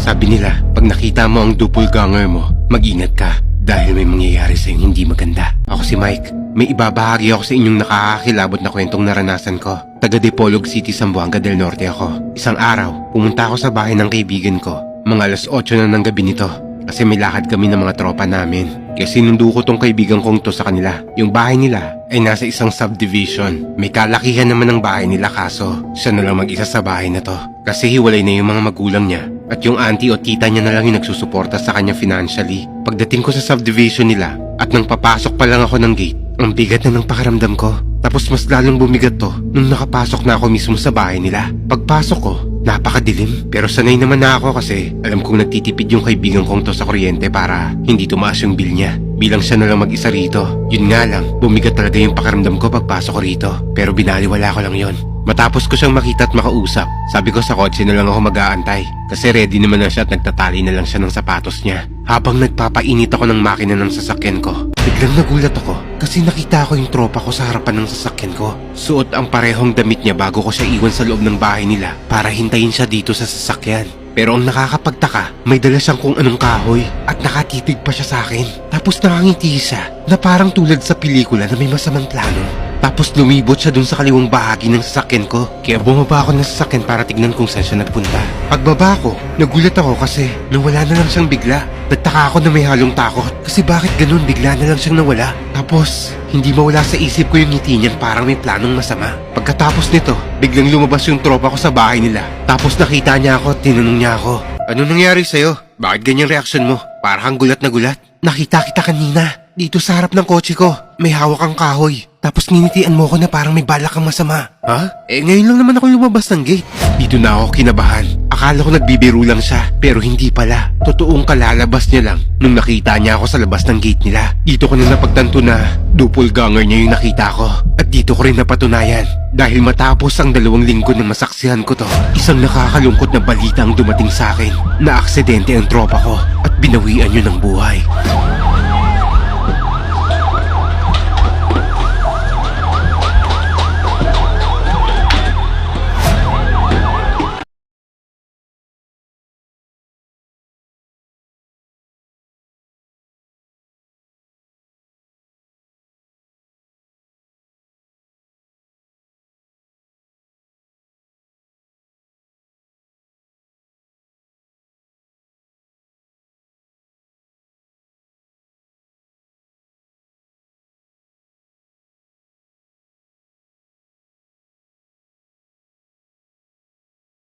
Sabi nila, pag nakita mo ang doppelganger mo, mag-ingat ka dahil may mangyayari sa'yo hindi maganda. Ako si Mike. May ibabahagi ako sa inyong nakakakilabot na kwentong naranasan ko. Taga Dipolog City, Zamboanga del Norte ako. Isang araw, pumunta ako sa bahay ng kaibigan ko. Mga alas 8 na ng gabi nito. Kasi may lakad kami ng mga tropa namin. Kaya sinundo ko tong kaibigan kong to sa kanila. Yung bahay nila ay nasa isang subdivision. May kalakihan naman ng bahay nila kaso siya na lang mag-isa sa bahay na to. Kasi hiwalay na yung mga magulang niya. At yung auntie o tita niya na lang yung nagsusuporta sa kanya financially. Pagdating ko sa subdivision nila at nang papasok pa lang ako ng gate, ang bigat na ng pakiramdam ko. Tapos mas lalong bumigat to nung nakapasok na ako mismo sa bahay nila. Pagpasok ko, napakadilim. Pero sanay naman na ako kasi alam kong nagtitipid yung kaibigan kong to sa kuryente para hindi tumaas yung bill niya. Bilang siya na lang mag-isa rito. Yun nga lang, bumigat talaga yung pakiramdam ko pagpasok ko rito. Pero binaliwala ko lang yon. Matapos ko siyang makita at makausap, sabi ko sa kotse na lang ako mag-aantay. Kasi ready naman na siya at nagtatali na lang siya ng sapatos niya. Habang nagpapainit ako ng makina ng sasakyan ko, biglang nagulat ako kasi nakita ko yung tropa ko sa harapan ng sasakyan ko. Suot ang parehong damit niya bago ko siya iwan sa loob ng bahay nila para hintayin siya dito sa sasakyan. Pero ang nakakapagtaka, may dala siyang kung anong kahoy at nakatitig pa siya sa akin. Tapos nakangiti siya na parang tulad sa pelikula na may masamang plano. Tapos lumibot siya dun sa kaliwang bahagi ng sasakyan ko. Kaya bumaba ako ng sasakyan para tignan kung saan siya nagpunta. Pagbaba ko, nagulat ako kasi nawala na lang siyang bigla. Nagtaka ako na may halong takot. Kasi bakit ganun bigla na lang siyang nawala? Tapos, hindi mawala sa isip ko yung ngiti niyan parang may planong masama. Pagkatapos nito, biglang lumabas yung tropa ko sa bahay nila. Tapos nakita niya ako at tinanong niya ako, "Ano nangyari sa'yo? Bakit ganyang reaksyon mo? Parang gulat na gulat." "Nakita kita kanina. Dito sa harap ng kotse ko, may hawak kang kahoy. Tapos nginitian mo ko na parang may balak kang masama." "Ha? Ngayon lang naman ako lumabas ng gate." Dito na ako kinabahan. Akala ko nagbibiro lang siya, pero hindi pala. Totoong kalalabas niya lang nung nakita niya ako sa labas ng gate nila. Dito ko na napagtanto na doppelganger niya yung nakita ko. At dito ko rin napatunayan. Dahil matapos ang 2 linggo na masaksihan ko to, isang nakakalungkot na balita ang dumating sa akin na aksidente ang tropa ko at binawian yun ng buhay.